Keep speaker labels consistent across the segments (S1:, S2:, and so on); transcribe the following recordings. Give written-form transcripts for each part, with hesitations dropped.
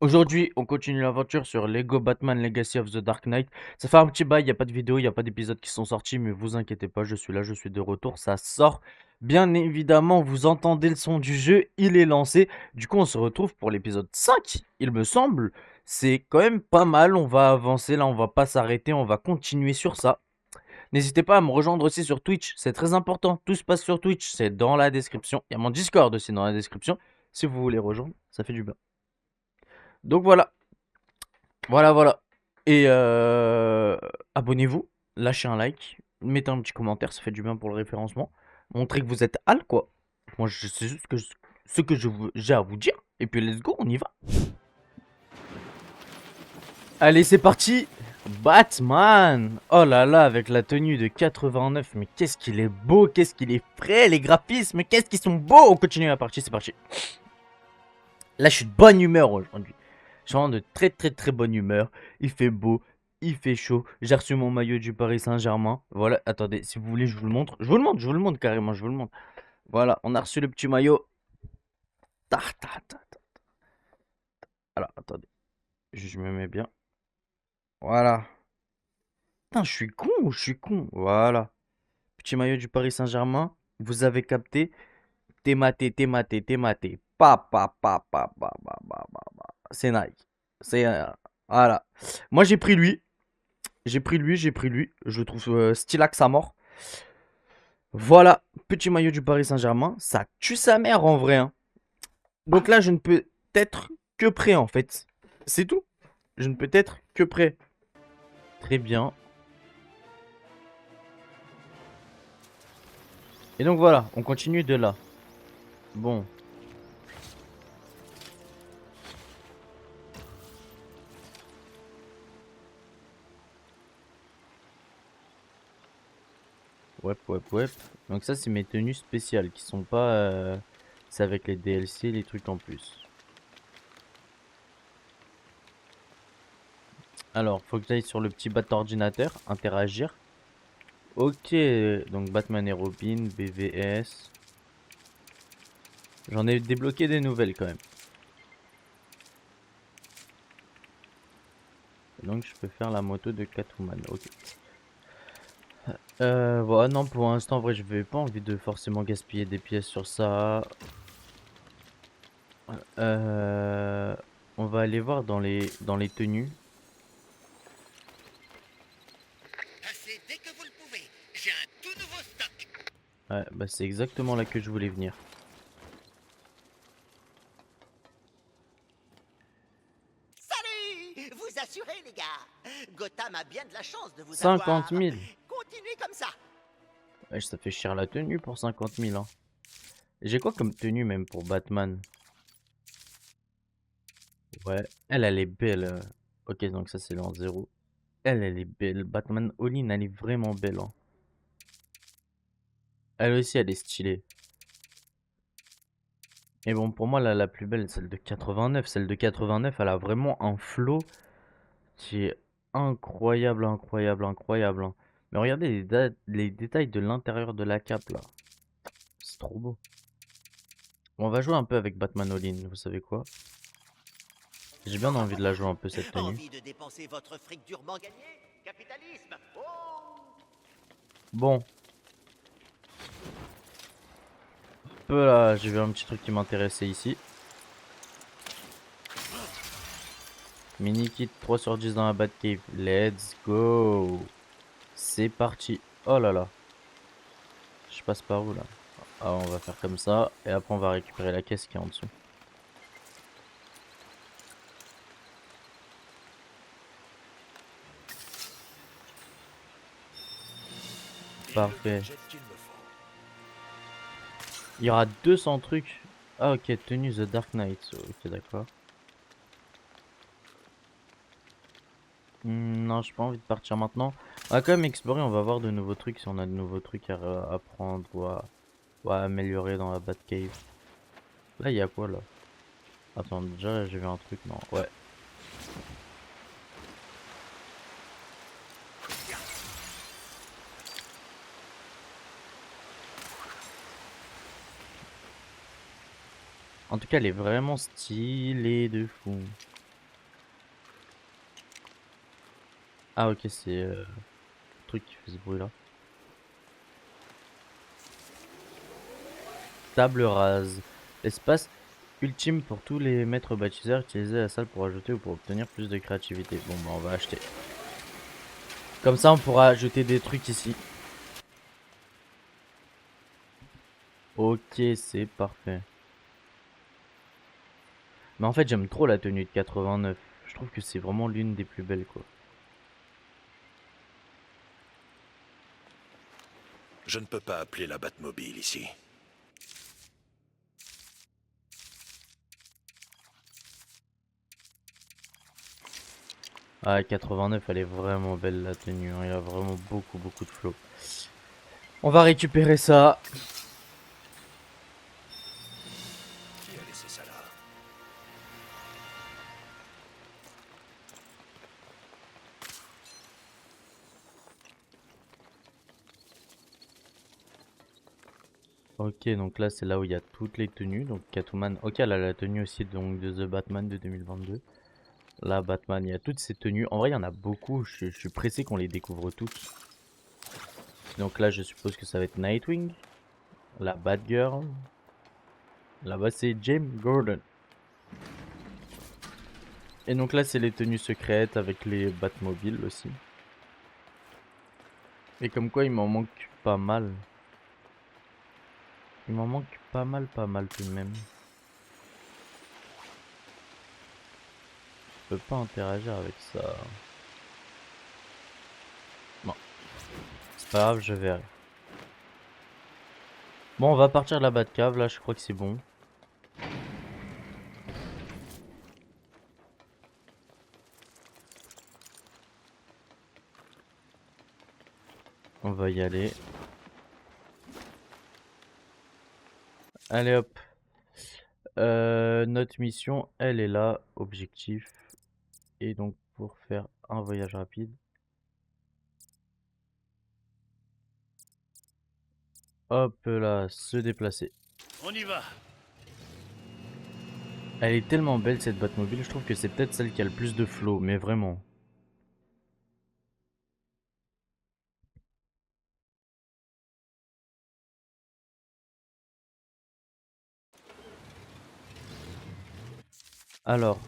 S1: Aujourd'hui, on continue l'aventure sur Lego Batman Legacy of the Dark Knight. Ça fait un petit bail, il n'y a pas de vidéo, il n'y a pas d'épisodes qui sont sortis, mais vous inquiétez pas, je suis là, je suis de retour, ça sort. Bien évidemment, vous entendez le son du jeu, il est lancé. Du coup, on se retrouve pour l'épisode 5, il me semble. C'est quand même pas mal, on va avancer là, on va pas s'arrêter, on va continuer sur ça. N'hésitez pas à me rejoindre aussi sur Twitch, c'est très important. Tout se passe sur Twitch, c'est dans la description. Il y a mon Discord aussi dans la description, si vous voulez rejoindre, ça fait du bien. Donc voilà. Voilà. Et abonnez-vous, lâchez un like, mettez un petit commentaire, ça fait du bien pour le référencement. Montrez que vous êtes hal, quoi. Moi, je sais juste ce que j'ai à vous dire. Et puis, let's go, on y va. Allez, c'est parti. Batman. Oh là là, avec la tenue de 89. Mais qu'est-ce qu'il est beau, qu'est-ce qu'il est frais, les graphismes, qu'est-ce qu'ils sont beaux. On continue la partie, c'est parti. Là, je suis de bonne humeur aujourd'hui. Je suis vraiment de très bonne humeur. Il fait beau, il fait chaud. J'ai reçu mon maillot du Paris Saint-Germain. Voilà, attendez, si vous voulez, je vous le montre. Je vous le montre carrément, je vous le montre. Voilà, on a reçu le petit maillot. Ta. Alors, attendez, je me mets bien. Voilà. Putain, je suis con. Voilà. Petit maillot du Paris Saint-Germain. Vous avez capté. T'es maté. Pa. C'est Nike. C'est. Voilà. Moi, j'ai pris lui. J'ai pris lui. Je le trouve stylax à mort. Voilà, petit maillot du Paris Saint-Germain. Ça tue sa mère en vrai, hein. Donc là, je ne peux être que prêt en fait. C'est tout. Je ne peux être que prêt. Très bien. Et donc voilà, on continue de là. Bon. Ouais. Donc ça, c'est mes tenues spéciales qui sont pas... c'est avec les DLC, les trucs en plus. Alors, faut que j'aille sur le petit bat ordinateur, interagir. Ok, donc Batman et Robin, BVS. J'en ai débloqué des nouvelles quand même. Donc je peux faire la moto de Catwoman, ok. Voilà, non, pour l'instant, en vrai, je vais pas envie de forcément gaspiller des pièces sur ça. Euh, on va aller voir dans les tenues.
S2: Passez dès que vous le pouvez. J'ai un tout nouveau stock.
S1: Ouais, bah c'est exactement là que je voulais venir.
S2: Salut! Vous assurez, les gars. Gotham a bien de la chance de vous
S1: 50
S2: avoir.
S1: 000.
S2: Continuez comme ça.
S1: Ouais, ça fait cher la tenue pour 50 000, hein. J'ai quoi comme tenue même pour Batman? Ouais, elle est belle. Ok, donc ça c'est l'an 0. Elle est belle. Batman All-in, elle est vraiment belle, hein. Elle aussi, elle est stylée. Et bon, pour moi, la plus belle, celle de 89. Celle de 89, elle a vraiment un flow qui est incroyable, hein. Mais regardez les détails de l'intérieur de la cape, là. C'est trop beau. Bon, on va jouer un peu avec Batman All-in, vous savez quoi? J'ai bien envie de la jouer un peu, cette tenue.
S2: Envie de dépenser votre fric durement gagné? Capitalisme. Oh!
S1: Bon, peu là, j'ai vu un petit truc qui m'intéressait ici. Mini kit 3 sur 10 dans la Batcave. Let's go. C'est parti. Oh là là. Je passe par où là? Ah, on va faire comme ça. Et après, on va récupérer la caisse qui est en dessous. Parfait. Il y aura 200 trucs. Ah, ok. Tenue The Dark Knight. Ok, d'accord. Non, j'ai pas envie de partir maintenant. On va quand même explorer. On va voir de nouveaux trucs. Si on a de nouveaux trucs à prendre ou à améliorer dans la Batcave. Là, il y a quoi là? Attends, déjà, j'ai vu un truc. Non, ouais. En tout cas, elle est vraiment stylée de fou. Ah ok, c'est le truc qui fait ce bruit là. Table rase. Espace ultime pour tous les maîtres bâtisseurs. Utiliser la salle pour ajouter ou pour obtenir plus de créativité. Bon bah on va acheter. Comme ça on pourra ajouter des trucs ici. Ok, c'est parfait. Mais en fait j'aime trop la tenue de 89. Je trouve que c'est vraiment l'une des plus belles quoi.
S3: Je ne peux pas appeler la Batmobile ici.
S1: Ah 89 elle est vraiment belle la tenue. Hein. Il y a vraiment beaucoup de flow. On va récupérer ça.
S3: Qui a laissé ça là?
S1: Ok, donc là c'est là où il y a toutes les tenues. Donc Catwoman, ok, elle a la tenue aussi donc de The Batman de 2022. Là, Batman, il y a toutes ces tenues. En vrai, il y en a beaucoup. Je suis pressé qu'on les découvre toutes. Donc là, je suppose que ça va être Nightwing, la Batgirl. Là-bas, c'est James Gordon. Et donc là, c'est les tenues secrètes avec les Batmobiles aussi. Et comme quoi, il m'en manque pas mal. Il m'en manque pas mal tout de même. Je peux pas interagir avec ça. Bon, c'est pas grave, je verrai. Bon, on va partir de la Batcave, là, je crois que c'est bon. On va y aller. Allez hop. Notre mission, elle est là, objectif. Et donc pour faire un voyage rapide. Hop là, se déplacer.
S3: On y va.
S1: Elle est tellement belle cette Batmobile, je trouve que c'est peut-être celle qui a le plus de flow, mais vraiment. Alors,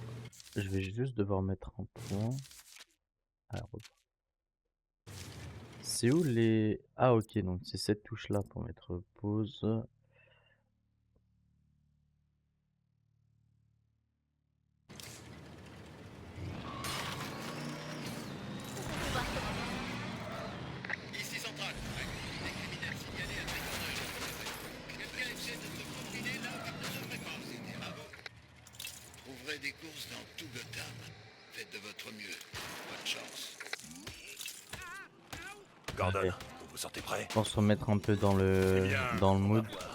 S1: je vais juste devoir mettre un point. Alors, c'est où les... Ah ok, donc c'est cette touche là pour mettre pause.
S2: Ici Central. Des criminels signalés à Tricorneuil. Quelqu'un essaie de se faufiler là où il ne devrait pas. C'était bravo. Ouvrez des courses dans tout Gotham. Faites de votre mieux. Bonne chance.
S3: Gordon,
S1: Allez,
S3: vous vous sentez prêt?
S1: pour se remettre un peu
S3: Eh bien,
S1: dans le
S3: on va
S1: mood.
S3: voir.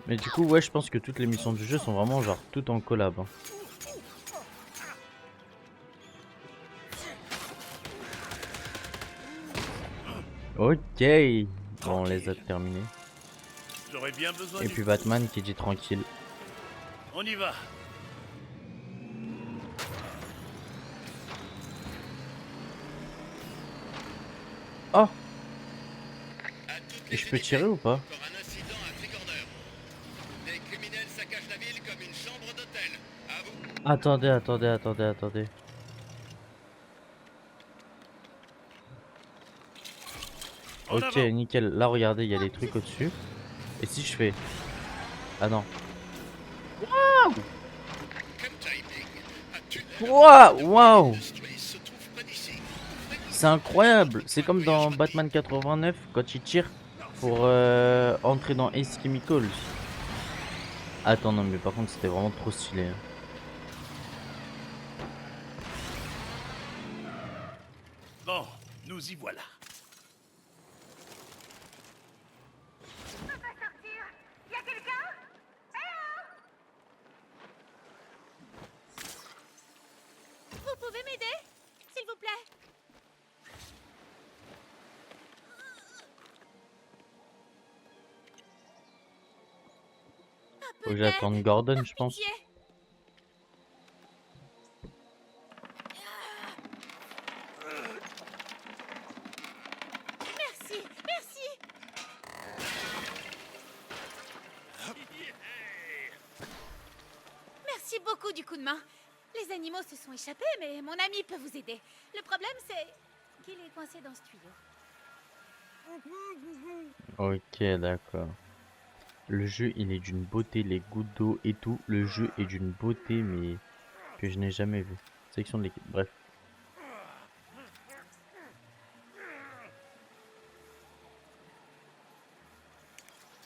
S1: Mais du coup, ouais, je pense que toutes les missions du jeu sont vraiment genre toutes en collab. Hein. Ok, bon, on les a
S3: Tranquille.
S1: terminés.
S3: J'aurais bien besoin
S1: Et
S3: d'une
S1: puis
S3: pause.
S1: Batman qui dit tranquille.
S3: On y va.
S1: Oh,
S2: À toutes
S1: et
S2: les
S1: je peux
S2: unités.
S1: tirer ou pas?
S2: Encore un incident à Tricorneur. Des criminels saccagent la ville comme une chambre d'hôtel. À vous.
S1: Attendez.
S3: En
S1: Ok,
S3: avant.
S1: nickel. Là, regardez, il y a des trucs au-dessus. Et si je fais... Ah non.
S2: Quel timing. Un tunnel
S1: Waouh,
S2: de Will
S1: waouh!
S2: Industries se trouve près d'ici.
S1: C'est incroyable. C'est comme dans Batman 89 quand il tire pour entrer dans Ace Chemicals. Attends, non, mais par contre, c'était vraiment trop stylé. Hein.
S3: Bon, nous y voilà.
S4: Vous pouvez m'aider, s'il vous plaît? Un
S1: Faut
S4: peu
S1: que
S4: d'aide,
S1: j'attende Gordon,
S4: par
S1: je pense.
S4: pitié. beaucoup du coup de main. Les animaux se sont échappés, mais mon ami peut vous aider. Le problème, c'est qu'il est coincé dans ce tuyau.
S1: Ok, d'accord. Le jeu, il est d'une beauté, les gouttes d'eau et tout. Le jeu est d'une beauté, mais que je n'ai jamais vu. Section de l'équipe, bref.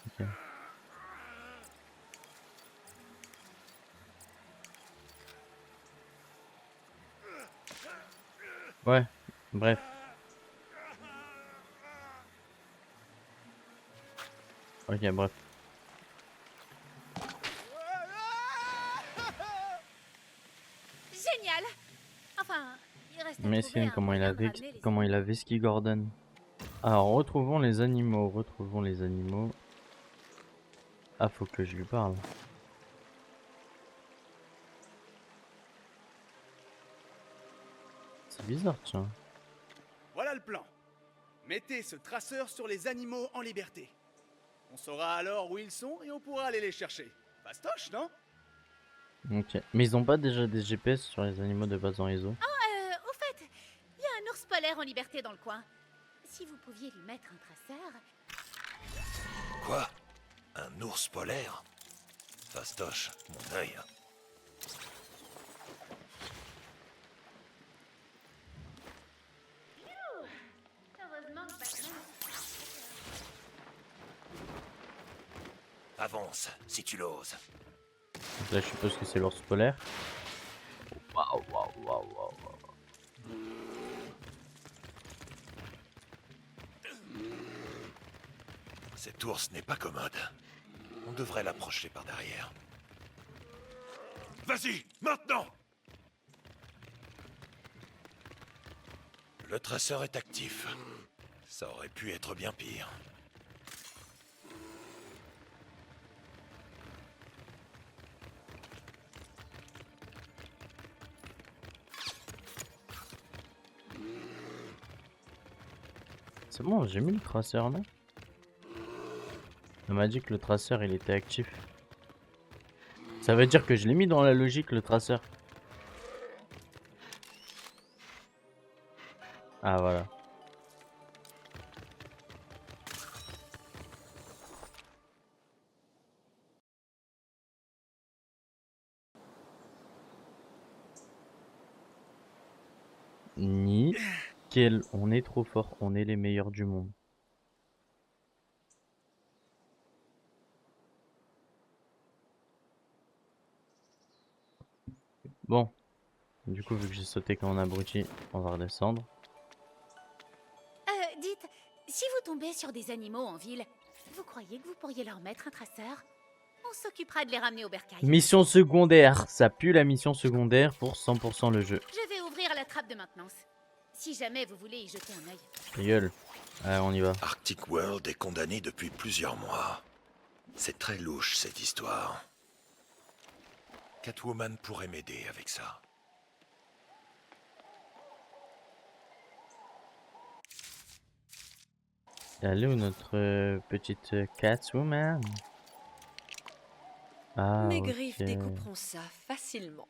S1: Ok. Ouais, bref. Ok, bref.
S4: Génial. Enfin, il reste à trouver
S1: Messine,
S4: un
S1: comment il
S4: moyen
S1: a
S4: de ramener les
S1: comment il a
S4: animaux.
S1: Vesky Gordon. Alors, retrouvons les animaux, retrouvons les animaux. Ah, faut que je lui parle. C'est bizarre, tiens.
S5: Voilà le plan. Mettez ce traceur sur les animaux en liberté. On saura alors où ils sont et on pourra aller les chercher. Fastoche, non?
S1: Ok. Mais ils ont pas déjà des GPS sur les animaux de base en réseau?
S4: Au fait, il y a un ours polaire en liberté dans le coin. Si vous pouviez lui mettre un traceur...
S6: Quoi? Un ours polaire? Fastoche, mon œil.
S4: Heureusement que Batman...
S6: Avance, si tu l'oses.
S1: Donc là, je suppose que c'est l'ours polaire. Waouh, waouh, waouh, waouh.
S6: Cet ours n'est pas commode. On devrait l'approcher par derrière. Vas-y, maintenant! Le traceur est actif. Ça aurait pu être bien pire.
S1: C'est bon, j'ai mis le traceur, non? On m'a dit que le traceur, il était actif. Ça veut dire que je l'ai mis dans la logique, le traceur. Ah, voilà. Nickel, on est trop fort, on est les meilleurs du monde. Bon, du coup, vu que j'ai sauté comme un abruti, on va redescendre.
S4: Dites, si vous tombez sur des animaux en ville, vous croyez que vous pourriez leur mettre un traceur? On s'occupera de les ramener au bercail.
S1: Mission secondaire, ça pue la mission secondaire pour 100% le jeu.
S4: Je vais ouvrir la trappe de maintenance. Si jamais vous voulez y jeter un œil.
S1: Gueule. Allez, on y va.
S6: Arctic World est condamné depuis plusieurs mois. C'est très louche, cette histoire. Catwoman pourrait m'aider avec ça.
S1: Elle est où notre petite Catwoman? Ah,
S7: Mes griffes
S1: ok.
S7: découperont ça facilement.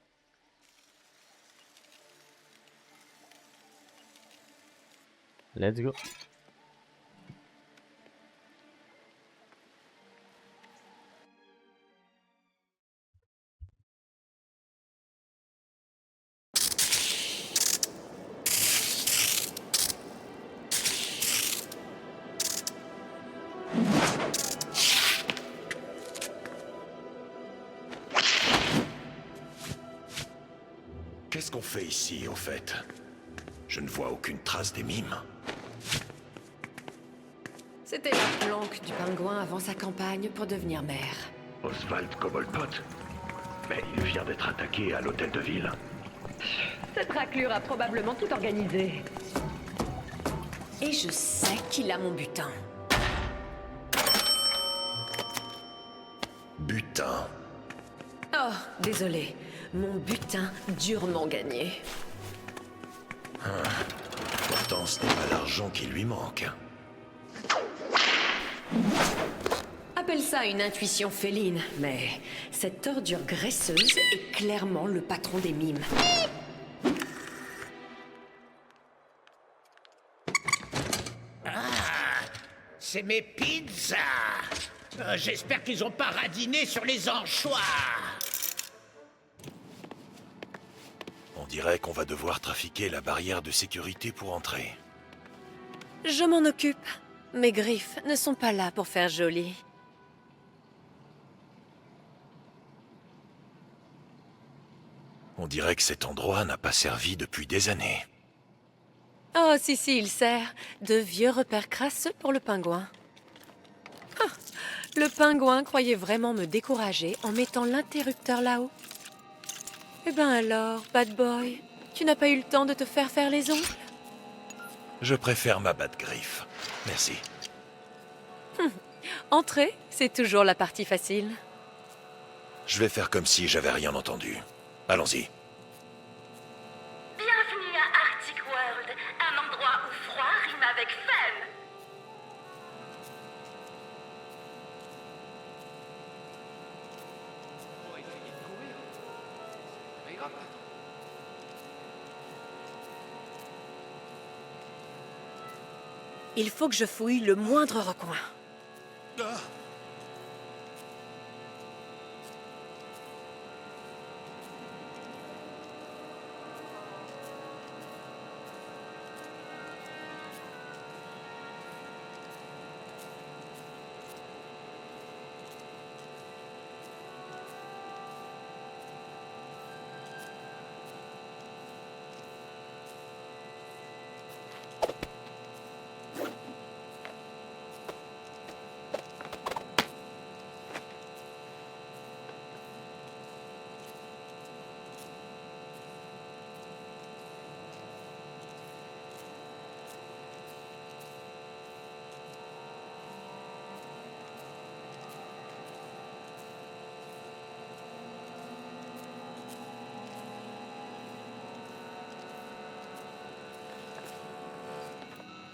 S1: Let's go.
S6: Qu'est-ce qu'on fait ici, au fait? Je ne vois aucune trace des mimes.
S7: C'était la planque du pingouin avant sa campagne pour devenir maire.
S8: Oswald Cobblepot. Mais il vient d'être attaqué à l'hôtel de ville.
S9: Cette raclure a probablement tout organisé.
S7: Et je sais qu'il a mon butin.
S6: Butin.
S7: Oh, désolé. Mon butin durement gagné.
S6: Pourtant, ce n'est pas l'argent qui lui manque.
S7: Appelle ça une intuition féline, mais cette ordure graisseuse est clairement le patron des mimes.
S2: C'est mes pizzas. J'espère qu'ils ont pas radiné sur les anchois.
S6: On dirait qu'on va devoir trafiquer la barrière de sécurité pour entrer.
S7: Je m'en occupe. Mes griffes ne sont pas là pour faire joli.
S6: On dirait que cet endroit n'a pas servi depuis des années.
S7: Oh, si, il sert. De vieux repères crasseux pour le pingouin. Ah, le pingouin croyait vraiment me décourager en mettant l'interrupteur là-haut. Eh ben alors, bad boy, tu n'as pas eu le temps de te faire les ongles?
S6: Je préfère ma batte griffe. Merci.
S7: Entrer, c'est toujours la partie facile.
S6: Je vais faire comme si j'avais rien entendu. Allons-y.
S9: Bienvenue à Arctic World, un endroit où froid rime avec fun.
S7: Il faut que je fouille le moindre recoin.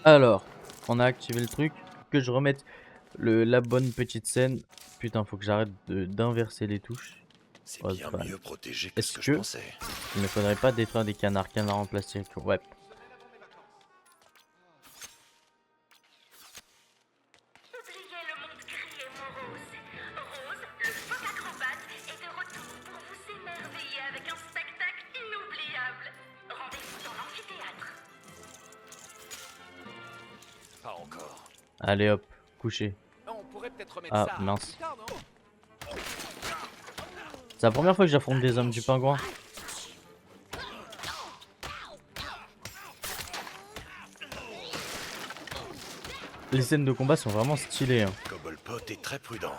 S1: Alors, on a activé le truc. Que je remette la bonne petite scène. Putain, faut que j'arrête d'inverser les touches.
S6: C'est
S1: Ouais,
S6: bien
S1: bah,
S6: mieux protégé que ce
S1: Est-ce
S6: que je
S1: que
S6: pensais.
S1: il ne faudrait pas détruire des canards en plastique? Ouais.
S9: Oubliez le monde gris et morose. Rose, le phoque acrobate, est de retour pour vous émerveiller avec un spectacle inoubliable. Rendez-vous dans l'amphithéâtre.
S6: Pas encore.
S1: Allez hop, couché.
S5: On pourrait peut-être remettre
S1: Ah,
S5: ça
S1: mince.
S5: plus tard, non?
S1: C'est la première fois que j'affronte des hommes du pingouin. Les scènes de combat sont vraiment stylées. Hein.
S6: Cobblepot est très prudent.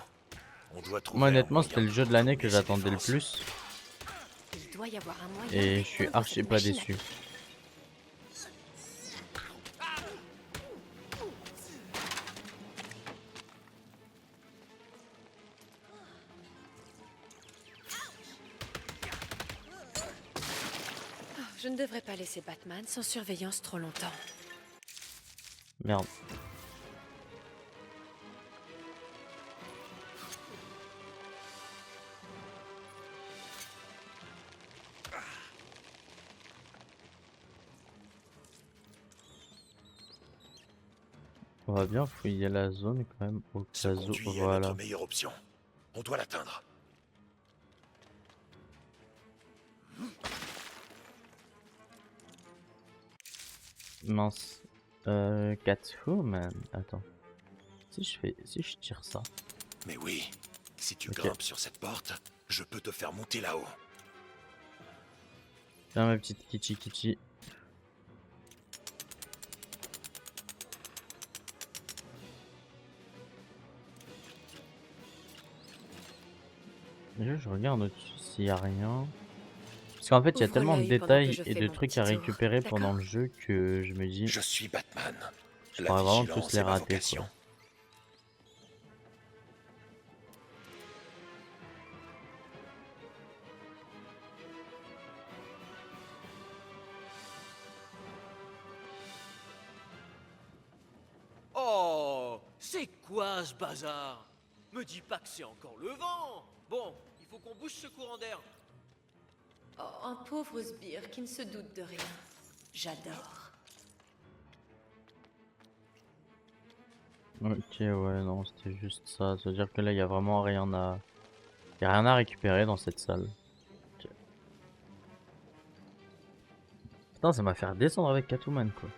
S6: On doit trouver
S1: Moi
S6: un
S1: honnêtement
S6: moyen
S1: c'était le
S6: de
S1: jeu de l'année que
S6: contourner ses
S1: j'attendais le
S6: défenses.
S1: plus.
S7: Il doit y avoir un moyen.
S1: Et je suis
S7: d'éteindre
S1: archi
S7: cette
S1: pas
S7: machine à
S1: déçu.
S7: Je ne devrais pas laisser Batman sans surveillance trop longtemps.
S1: Merde. On va bien fouiller la zone quand même au
S6: Ce
S1: cas où.
S6: conduit est
S1: Voilà.
S6: notre meilleure option. On doit l'atteindre.
S1: Mince. Catwoman. Attends. Si je tire ça.
S6: Mais oui, si tu
S1: Ok.
S6: grimpes sur cette porte, je peux te faire monter là-haut.
S1: Viens ma petite Kitty. Déjà, je regarde au-dessus s'il y a rien. Parce qu'en fait, il y a
S7: Ouvre
S1: tellement de
S7: l'œil pendant que
S1: détails
S7: je
S1: et
S7: fais
S1: de
S7: mon
S1: trucs
S7: petit
S1: à
S7: tour,
S1: récupérer pendant
S7: d'accord?
S1: le jeu que je me dis,
S6: Je suis Batman.
S1: je
S6: La
S1: pourrais vraiment
S6: vigilance
S1: tous les
S6: est ma
S1: rater.
S6: vocation.
S1: Quoi.
S5: Oh, c'est quoi ce bazar?
S10: Me dis pas que c'est encore le vent. Bon, il faut qu'on bouge ce courant d'air.
S7: Oh, un pauvre sbire qui ne se doute de rien. J'adore.
S1: Ok, ouais, non, c'était juste ça. Ça veut dire que là, il y a vraiment rien à... Y a rien à récupérer dans cette salle. Ok. Putain, ça m'a fait redescendre avec Catwoman, quoi.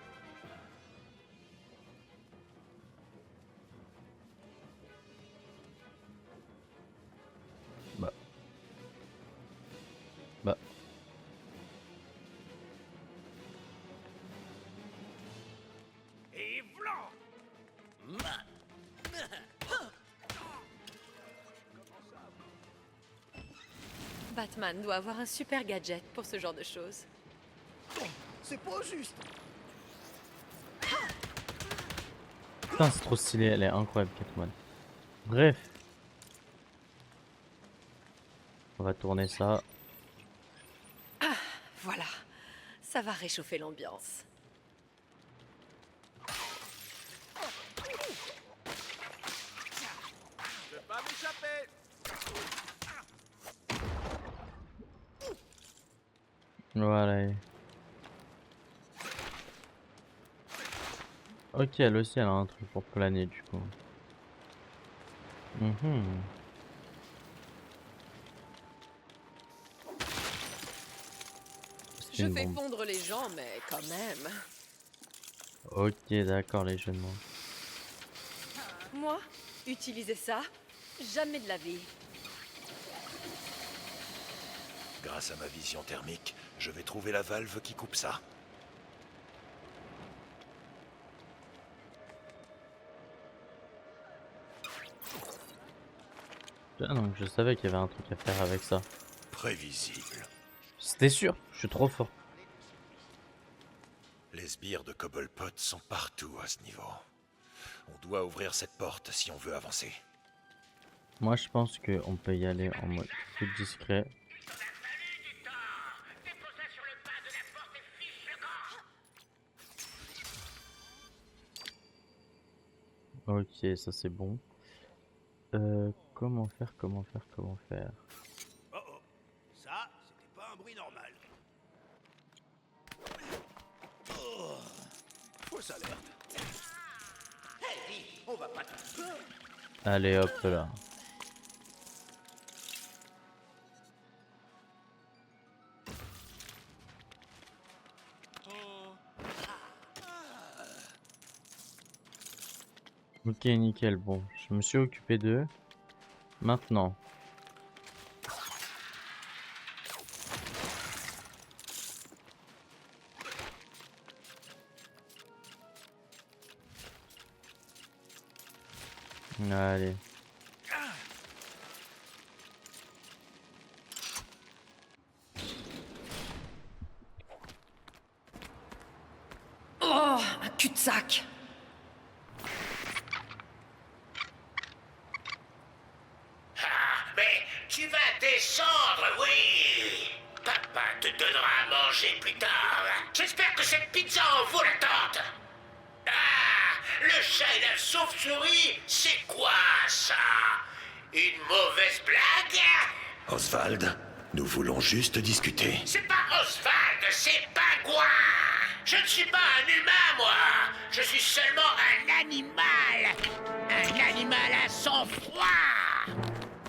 S1: Bah. Bah.
S3: Et vlan!
S7: Batman doit avoir un super gadget pour ce genre de choses.
S5: C'est pas juste.
S1: Putain, c'est trop stylé, elle est incroyable, Catwoman. Bref. On va tourner ça.
S7: Voilà, ça va réchauffer l'ambiance.
S5: Je vais pas m'échapper.
S1: Voilà. Ok, elle aussi, elle a un truc pour planer, du coup. C'est
S7: Je
S1: une
S7: fais
S1: bombe.
S7: fondre les gens, mais quand même.
S1: Ok, d'accord, les jeunes.
S7: Moi, utiliser ça, jamais de la vie.
S6: Grâce à ma vision thermique, je vais trouver la valve qui coupe ça.
S1: Ah, donc je savais qu'il y avait un truc à faire avec ça.
S6: Prévisible.
S1: C'était sûr, je suis trop fort.
S6: Les sbires de Cobblepot sont partout à ce niveau. On doit ouvrir cette porte si on veut avancer.
S1: Moi, je pense qu'on peut y aller en mode plus discret. Ok, ça c'est bon. Comment faire?
S3: Oh oh, ça, c'était pas un bruit normal. Oh, fausse alerte.
S10: On va pas...
S1: Allez, hop là. Ok, nickel. Bon, je me suis occupé d'eux. Maintenant. Allez.
S7: Oh, un cul-de-sac.
S2: Mais tu vas descendre, oui. Papa te donnera à manger plus tard. J'espère que cette pizza en vaut l'attente. Ah, le chat et la chauve-souris, c'est quoi ça? Une mauvaise blague?
S6: Oswald, nous voulons juste discuter.
S2: C'est pas Oswald, c'est Pingouin. Je ne suis pas un humain, moi. Je suis seulement un animal. Un animal à sang-froid.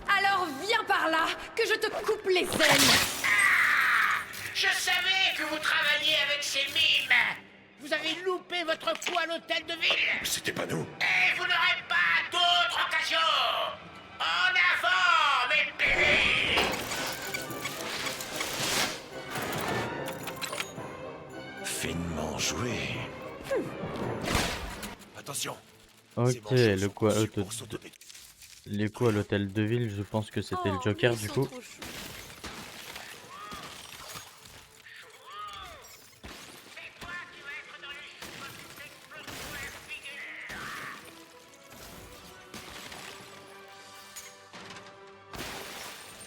S7: Alors viens par là, que je te coupe les ailes.
S2: Ah, je savais que vous travailliez avec ces mimes. Vous avez loupé votre coup à l'hôtel de ville.
S6: C'était pas nous.
S2: Et vous n'aurez pas d'autre occasion. En avant, mes bébés.
S6: Finement joué. Attention.
S1: Ok,
S6: Ces manchots
S1: le
S6: sont
S1: coup à
S6: conçus pour s'auto-détruire.
S1: les coups à l'hôtel de ville, je pense que c'était le Joker
S7: mais ils
S1: du
S7: sont
S1: coup.
S7: trop choux.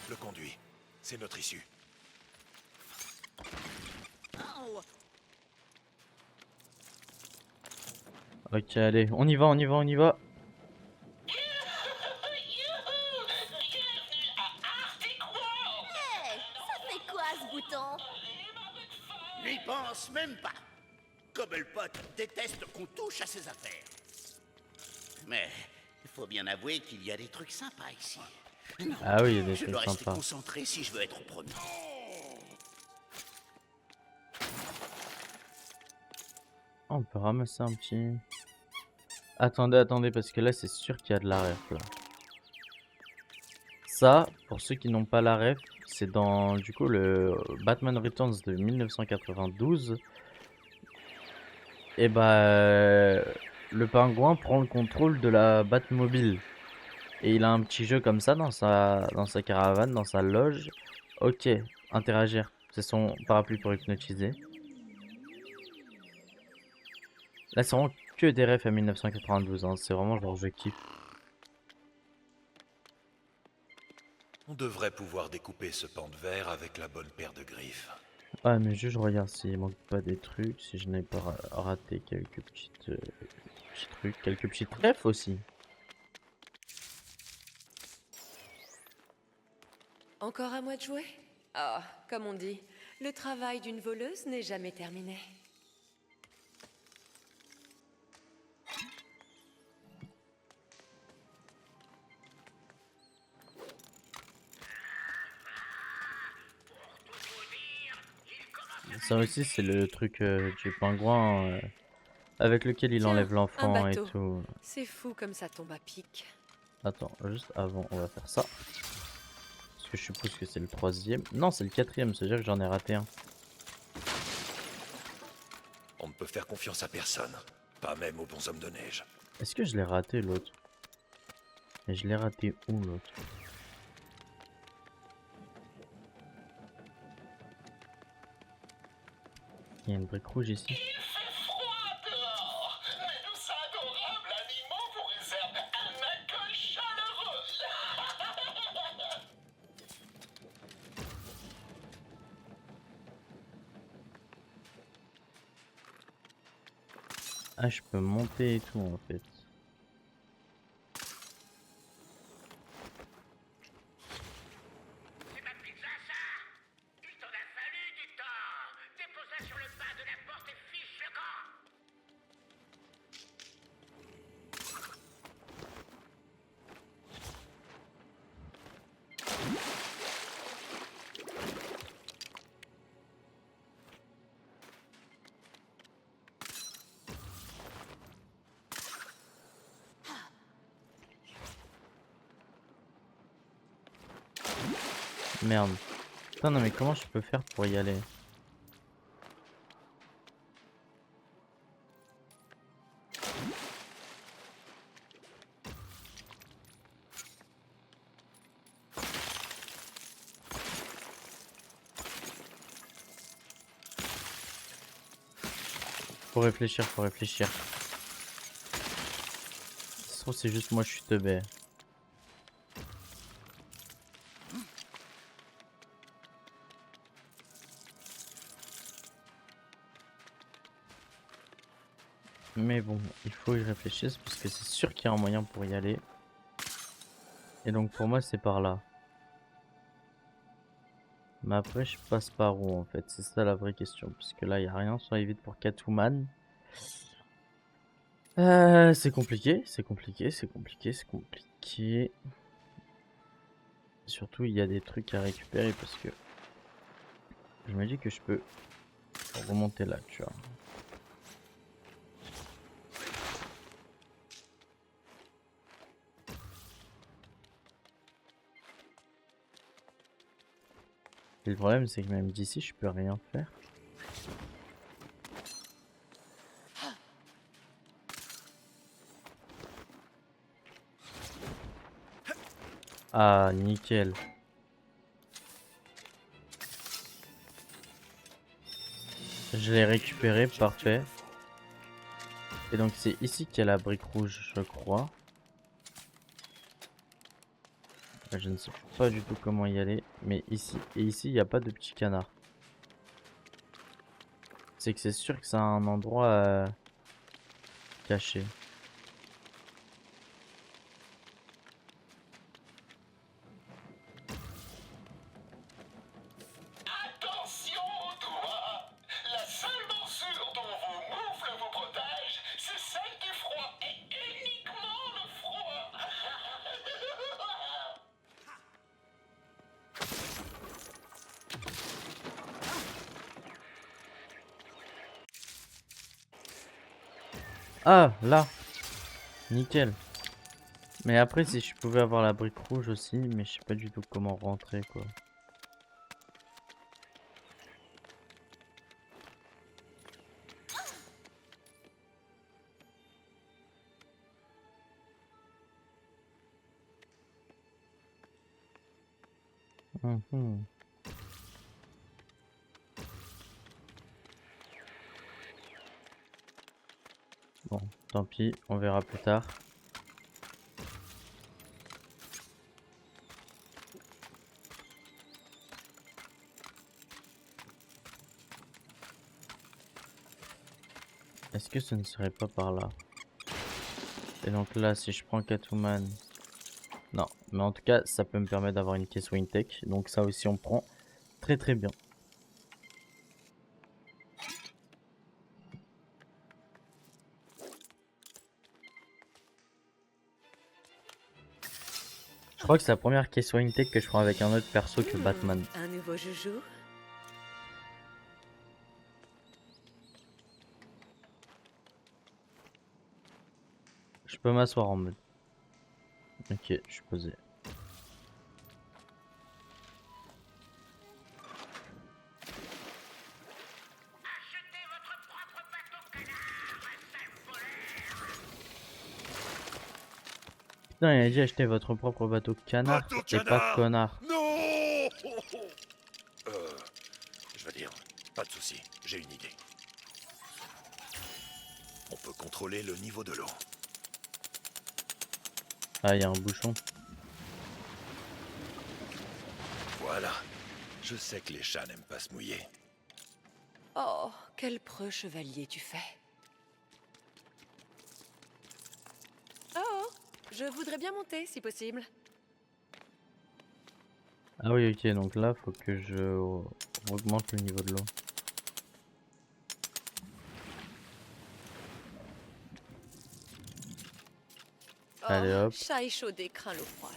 S6: Le conduit. C'est notre issue.
S1: Ok, allez, on y va.
S9: temps.
S2: N'y pense même pas. Cobblepot déteste qu'on touche à ses affaires. Mais il faut bien avouer qu'il y a des trucs sympas ici. Non,
S1: Ah oui, il y a des
S2: je
S1: trucs
S2: dois rester
S1: sympas.
S2: concentré si je veux être au premier.
S1: Ah, on peut ramasser un petit... Attendez, parce que là, c'est sûr qu'il y a de la ref, là. Ça, pour ceux qui n'ont pas la ref, c'est dans, du coup, le Batman Returns de 1992. Et bah, le pingouin prend le contrôle de la Batmobile. Et il a un petit jeu comme ça dans sa caravane, dans sa loge. Ok, interagir. C'est son parapluie pour hypnotiser. Là, c'est vraiment que des refs à 1992, hein. C'est vraiment genre je kiffe.
S6: On devrait pouvoir découper ce pan de verre avec la bonne paire de griffes.
S1: Ouais, mais juste je regarde s'il manque pas des trucs, si je n'ai pas raté quelques petits trucs, quelques petites refs aussi.
S7: Encore à moi de jouer? Ah, comme on dit, le travail d'une voleuse n'est jamais terminé.
S1: Ça aussi, c'est le truc du pingouin avec lequel il
S7: Tiens,
S1: enlève
S7: un
S1: l'enfant et
S7: bateau.
S1: tout.
S7: C'est fou comme ça tombe à pic.
S1: Attends, juste avant, on va faire ça. Parce que je suppose que c'est le troisième. Non, c'est le quatrième, c'est-à-dire que j'en ai raté un.
S6: On ne peut faire confiance à personne, pas même aux bons hommes de neige.
S1: Est-ce que je l'ai raté l'autre? Et je l'ai raté où l'autre? Il y a une brique rouge ici. Ah, je peux monter et tout en fait.
S2: C'est ma pizza, ça! Il t'en a fallu du temps! Dépose-la sur le bas de la porte et fiche le camp!
S1: Merde. Putain, non mais comment je peux faire pour y aller? Faut réfléchir, faut réfléchir. Ça se trouve, c'est juste moi, je suis teubé. Mais bon, il faut y réfléchir parce que c'est sûr qu'il y a un moyen pour y aller. Et donc pour moi, c'est par là. Mais après, je passe par où en fait? C'est ça la vraie question. Parce que là, il n'y a rien sur les vides pour Catwoman. C'est compliqué, c'est compliqué, c'est compliqué, c'est compliqué. Surtout, il y a des trucs à récupérer parce que je me dis que je peux remonter là, tu vois. Et le problème, c'est que même d'ici, je peux rien faire. Ah, nickel. Je l'ai récupéré, parfait. Et donc c'est ici qu'il y a la brique rouge, je crois. Je ne sais pas du tout comment y aller, mais ici, et ici, il n'y a pas de petit canard. C'est que c'est sûr que c'est un endroit caché.
S9: Attention!
S1: Ah, là. Nickel. Mais après, si je pouvais avoir la brique rouge aussi, mais je sais pas du tout comment rentrer, quoi. Mhm. Bon, tant pis, on verra plus tard. Est-ce que ce ne serait pas par là? Et donc là, si je prends Catwoman... Non, mais en tout cas, ça peut me permettre d'avoir une caisse Wintech. Donc ça aussi, on prend très très bien. Je crois que c'est la première caisse Wintech que je prends avec un autre perso que Batman.
S7: Un nouveau joujou.
S1: Je peux m'asseoir en mode. Ok, je suis posé. Putain, il a dit acheter votre propre bateau canard et pas connard.
S6: Non. Je veux dire, pas de souci, j'ai une idée. On peut contrôler le niveau de l'eau.
S1: Ah, il y a un bouchon.
S6: Voilà. Je sais que les chats n'aiment pas se mouiller.
S7: Oh, quel preux chevalier tu fais. Oh, je voudrais bien monter si possible.
S1: Ah oui, ok, donc là, faut que je augmente le niveau de l'eau. Allez hop.
S7: Chat échaudé craint l'eau froide.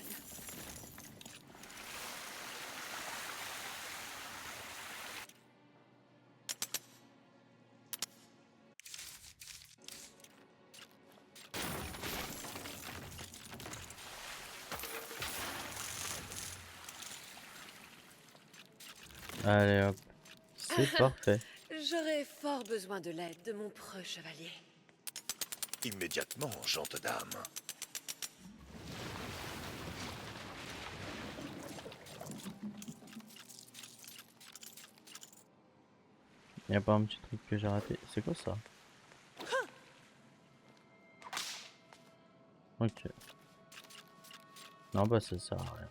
S1: Allez hop. C'est parfait.
S7: J'aurais fort besoin de l'aide de mon preux chevalier.
S6: Immédiatement, gente dame.
S1: Il y a pas un petit truc que j'ai raté. C'est quoi ça? Ok. Non, bah ça sert à rien.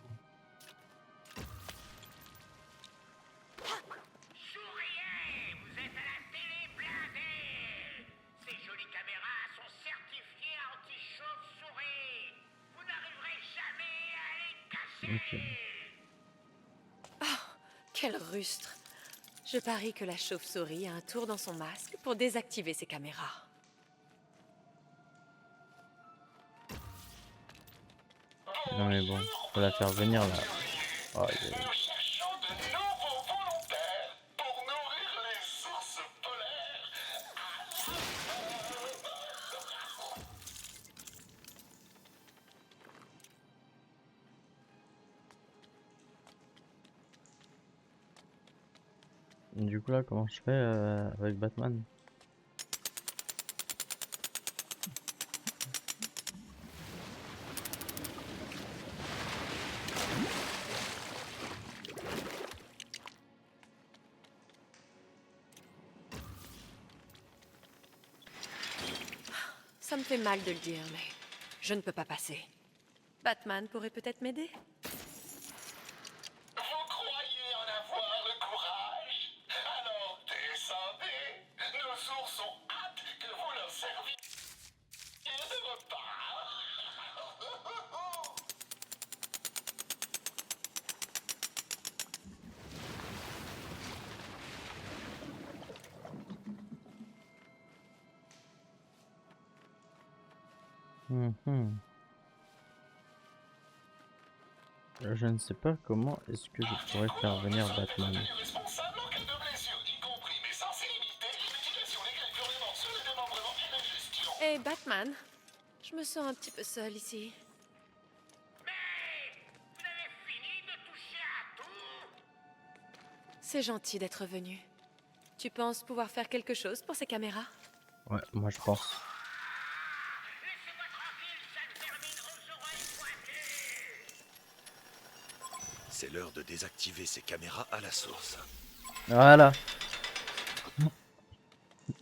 S2: Souriez, vous êtes à la télé blindée. Ces jolies caméras sont certifiées anti-chauve-souris. Vous n'arriverez jamais à les casser.
S7: Oh, quel rustre. Je parie que la chauve-souris a un tour dans son masque pour désactiver ses caméras.
S1: Non mais bon, faut la faire venir là. Oh,
S2: Nous cherchons de nouveaux volontaires pour nourrir les ours polaires.
S1: Du coup là, comment je fais avec Batman?
S7: Ça me fait mal de le dire, mais je ne peux pas passer. Batman pourrait peut-être m'aider.
S2: Vous croyez en avoir le courage? Alors descendez. Nos ours ont hâte que vous leur serviez de repas.
S1: Je ne sais pas comment est-ce que je pourrais faire venir Batman.
S2: Responsable en cas de blessure, y compris mais sans limiter, l'utilisation, les greffes, les morceaux, le démembrement et la gestion.
S7: Hey, Batman. Je me sens un petit peu seule ici. C'est gentil d'être venu. Tu penses pouvoir faire quelque chose pour ces caméras?
S1: Ouais, moi je pense.
S6: C'est l'heure de désactiver ces caméras à la source.
S1: Voilà.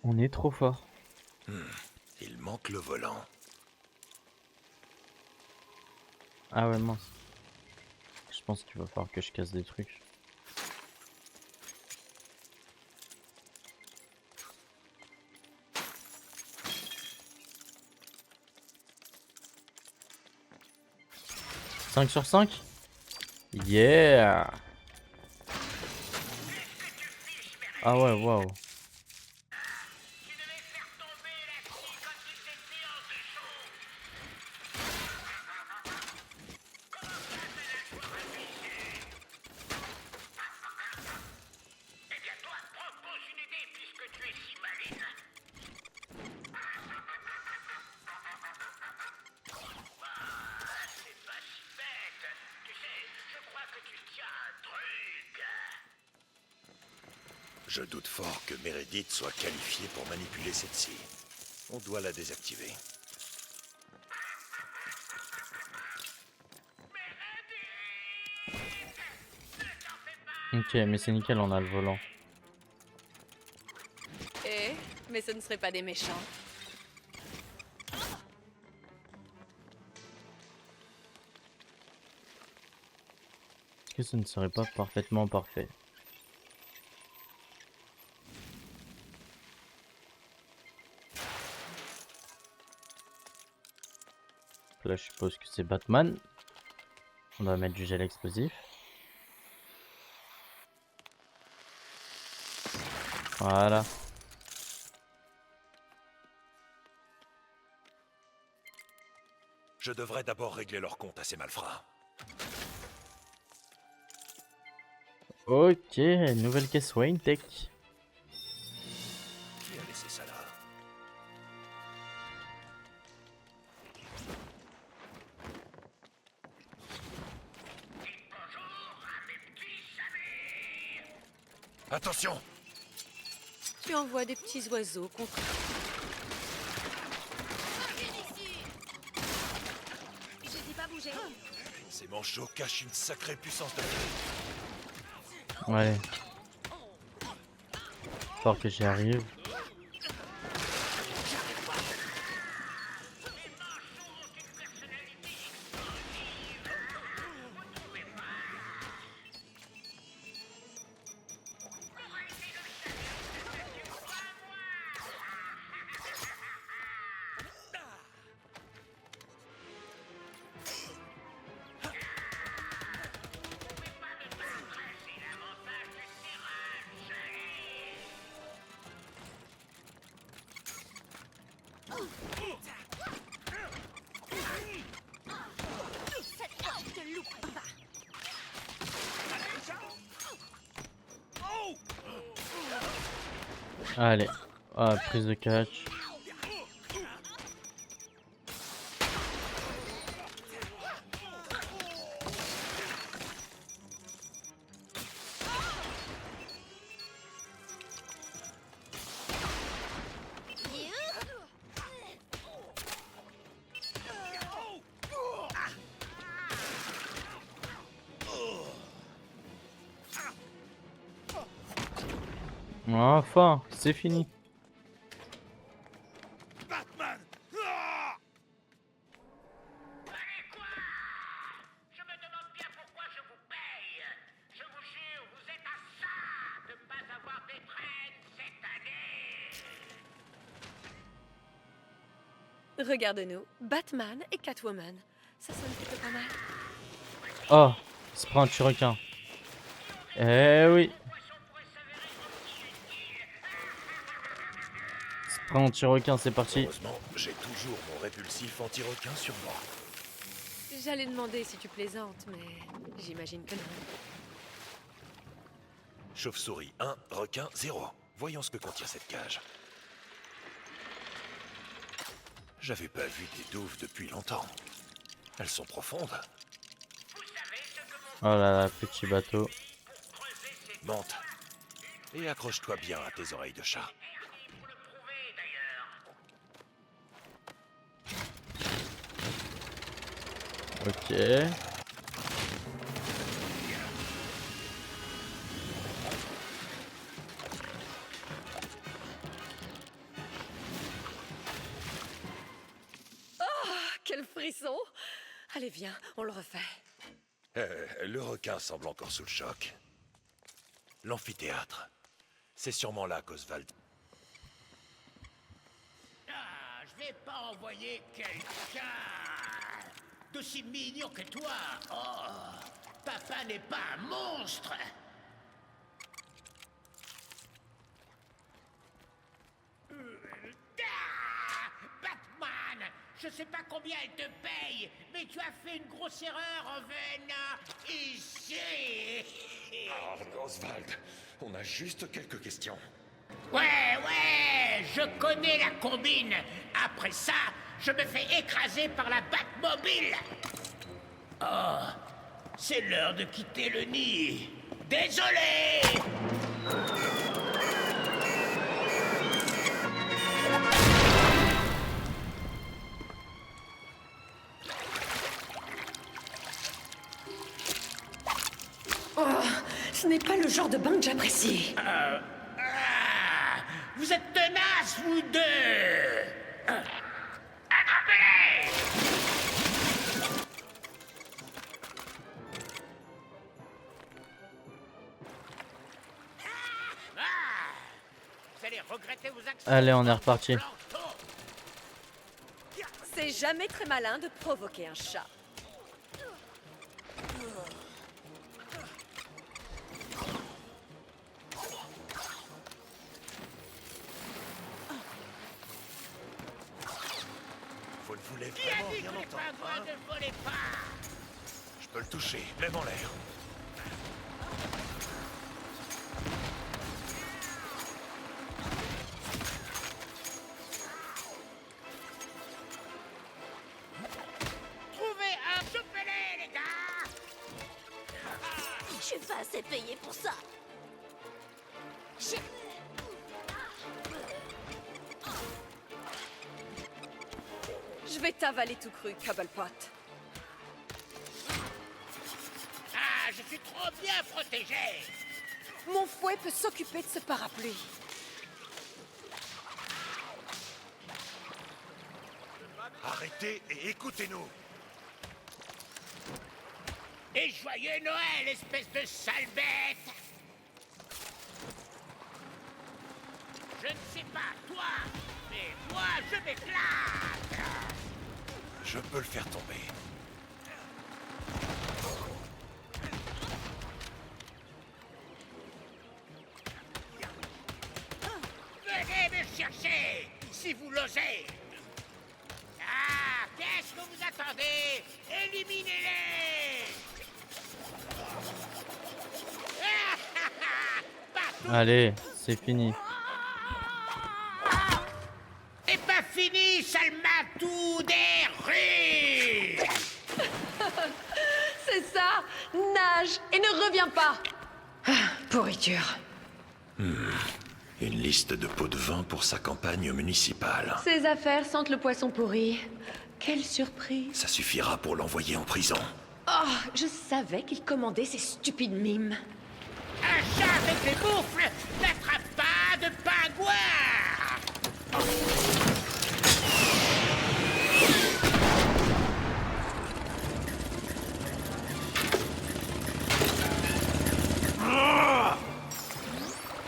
S1: On est trop fort.
S6: Il manque le volant.
S1: Ah ouais, mince. Je pense qu'il va falloir que je casse des trucs. « 5 sur 5 ?» Yeah. Ah ouais, waouh.
S6: Je doute fort que Meredith soit qualifiée pour manipuler cette scie. On doit la désactiver.
S1: Ok, mais c'est nickel, on a le volant.
S7: Mais ce ne serait pas des méchants.
S1: Est-ce que ce ne serait pas parfaitement parfait? Là, je suppose que c'est Batman. On va mettre du gel explosif. Voilà.
S6: Je devrais d'abord régler leur compte à ces malfrats.
S1: Ok, nouvelle caisse Wayne Tech.
S6: Qui a laissé ça là? Attention!
S7: Tu envoies des petits oiseaux contre...
S6: Ces manchots cachent une sacrée puissance de feu.
S1: Ouais. Fort que j'y arrive. Allez, ah, prise de catch. Enfin, c'est fini.
S3: Batman!
S9: Allez quoi? Je me demande bien pourquoi je vous paye. Je vous jure, vous êtes à ça de ne pas avoir d'épreuves cette année.
S7: Regarde-nous, Batman et Catwoman. Ça sonne plutôt pas mal.
S1: Oh, il se prend un petit requin. Eh oui. Il se prend un petit requin, c'est parti.
S6: Heureusement, j'ai toujours mon répulsif anti-requin sur moi.
S7: J'allais demander si tu plaisantes, mais j'imagine que non.
S6: Chauve-souris 1, requin 0. Voyons ce que contient cette cage. J'avais pas vu des douves depuis longtemps. Elles sont profondes.
S1: Oh là là, petit bateau.
S6: Monte. Et accroche-toi bien à tes oreilles de chat.
S1: Ok.
S7: Quel frisson! Allez, viens, on le refait.
S6: Le requin semble encore sous le choc. L'amphithéâtre. C'est sûrement là qu'Oswald...
S2: Ah, je vais pas envoyer quelqu'un d'aussi mignon que toi. Oh, papa n'est pas un monstre. Ah, Batman, je sais pas combien elle te paye, mais tu as fait une grosse erreur en venant ici.
S6: Oh, Oswald, on a juste quelques questions.
S2: Ouais, je connais la combine. Après ça, je me fais écraser par la Batmobile. Oh, c'est l'heure de quitter le nid. Désolé.
S7: Oh, ce n'est pas le genre de bain que j'apprécie.
S2: Vous êtes tenaces, vous deux. Attrapez-les. Vous allez regretter vos actions.
S1: Allez, on est reparti.
S7: C'est jamais très malin de provoquer un chat.
S6: Vous ne voulez
S2: Qui a
S6: vraiment
S2: dit
S6: rien
S2: que les
S6: entendre,
S2: pingouins
S6: hein?
S2: ne volaient pas?
S6: Je peux le toucher, même en l'air.
S2: Trouvez un chopez-les, les gars.
S4: Je suis pas assez payé pour ça.
S7: Je vais t'avaler tout cru, Cobblepot.
S2: Ah, je suis trop bien protégé.
S7: Mon fouet peut s'occuper de ce parapluie.
S6: Arrêtez et écoutez-nous.
S2: Et joyeux Noël, espèce de sale bête. Je ne sais pas toi, mais moi je m'éclate.
S6: Je peux le faire tomber.
S2: Venez me chercher, si vous l'osez. Ah, qu'est-ce que vous attendez? Éliminez-les.
S1: Allez, c'est fini.
S2: C'est pas fini, sale matou des rues.
S7: C'est ça! Nage et ne reviens pas! Ah, pourriture.
S6: Une liste de pots de vin pour sa campagne municipale.
S7: Ces affaires sentent le poisson pourri. Quelle surprise!
S6: Ça suffira pour l'envoyer en prison.
S7: Oh, je savais qu'il commandait ces stupides mimes.
S2: Un chat avec des moufles n'attrape pas de pingouin.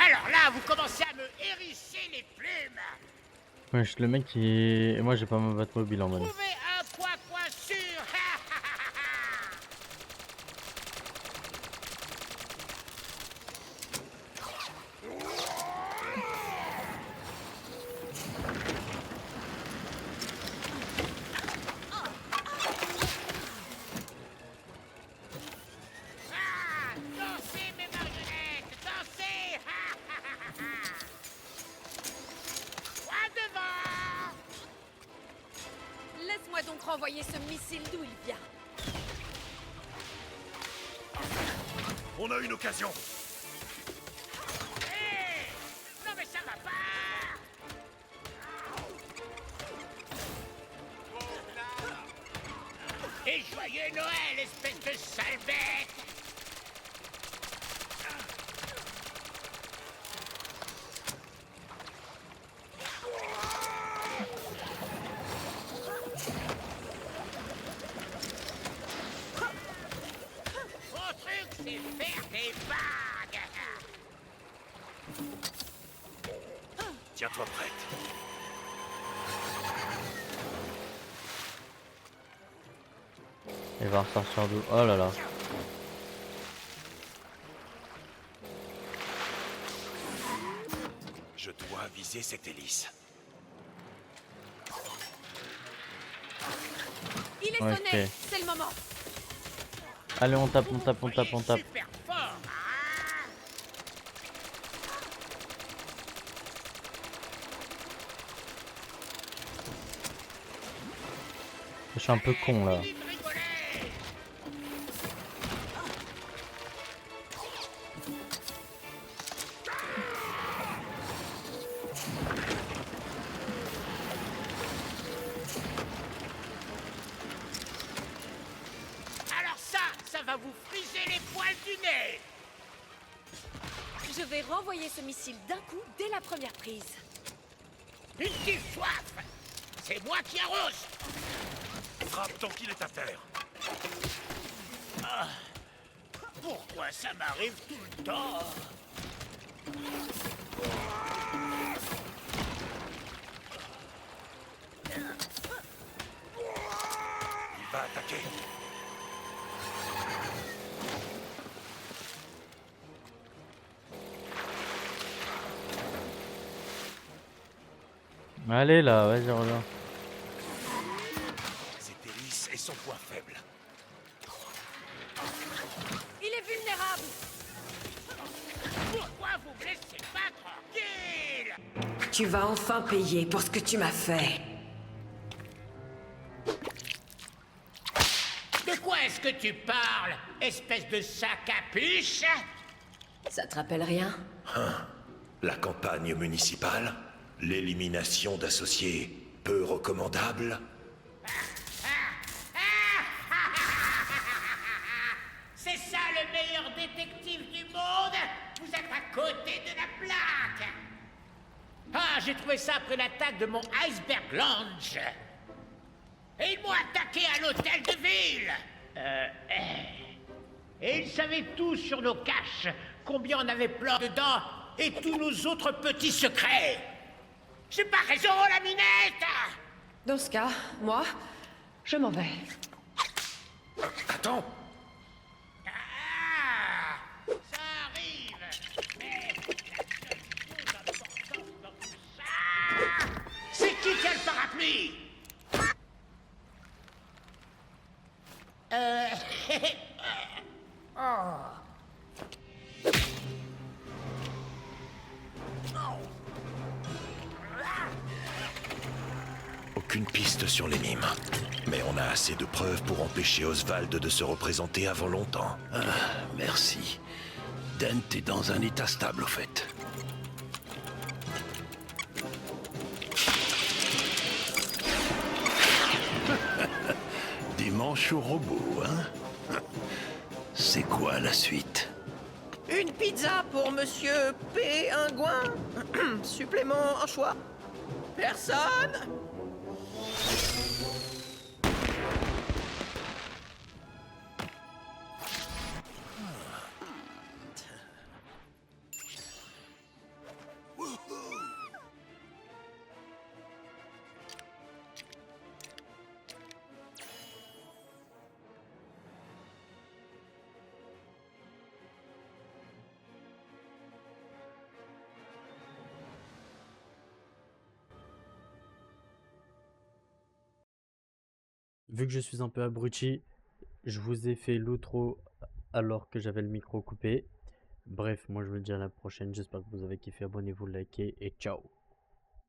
S2: Alors là, vous commencez à me hérisser les plumes.
S1: Wesh, le mec qui... Moi j'ai pas ma Batmobile en mode.
S2: Trouvez un coin sûr. Ah, dansez mes marionnettes, dansez. Droit devant.
S7: renvoyer ce missile d'où il vient.
S6: On a une occasion.
S2: Non mais ça va pas. Et joyeux Noël, espèce de sale bête. Mon truc, c'est faire des vagues.
S6: Tiens-toi prête.
S1: Il va ressortir d'où? Oh là là.
S6: Je dois viser cette hélice.
S7: Il est
S1: Ouais,
S7: sonné.
S1: ok.
S7: C'est le moment.
S1: Allez, on tape, on tape, on tape, on tape.
S2: Super fort, hein.
S1: Je suis un peu con là.
S2: Fini de rigoler. Alors ça va vous friser les poils du nez.
S7: Je vais renvoyer ce missile d'un coup dès la première prise.
S2: Une petite soif. C'est moi qui arrose.
S6: Frappe tant qu'il est à terre.
S2: Pourquoi ça m'arrive tout le temps?
S6: Il va attaquer.
S1: Allez là, vas-y, reviens.
S6: Cette hélice est son point faible.
S7: Il est vulnérable.
S2: Pourquoi vous me laissez pas tranquille?
S7: Tu vas enfin payer pour ce que tu m'as fait.
S2: De quoi est-ce que tu parles, espèce de sac à puce?
S7: Ça te rappelle rien?
S6: La campagne municipale, l'élimination d'associés peu recommandables.
S2: C'est ça le meilleur détective du monde? Vous êtes à côté de la plaque. Ah, j'ai trouvé ça après l'attaque de mon Iceberg Lounge. Et ils m'ont attaqué à l'hôtel de ville. Et ils savaient tout sur nos caches, combien on avait plein dedans, et tous nos autres petits secrets. J'ai pas raison, la minette.
S7: Dans ce cas, moi, je m'en vais.
S6: Attends.
S2: Ah, ça arrive. Mais la seule chose importante dans tout ça, c'est qui a le parapluie?
S6: Aucune piste sur l'énigme. Mais on a assez de preuves pour empêcher Oswald de se représenter avant longtemps.
S8: Merci. Dent est dans un état stable, au fait. Des manchots robots, hein? C'est quoi la suite?
S10: Une pizza pour Monsieur P. Ingouin. Supplément en choix. Personne?
S1: Vu que je suis un peu abruti, je vous ai fait l'outro alors que j'avais le micro coupé. Bref, moi je vous dis à la prochaine. J'espère que vous avez kiffé. Abonnez-vous, likez et ciao.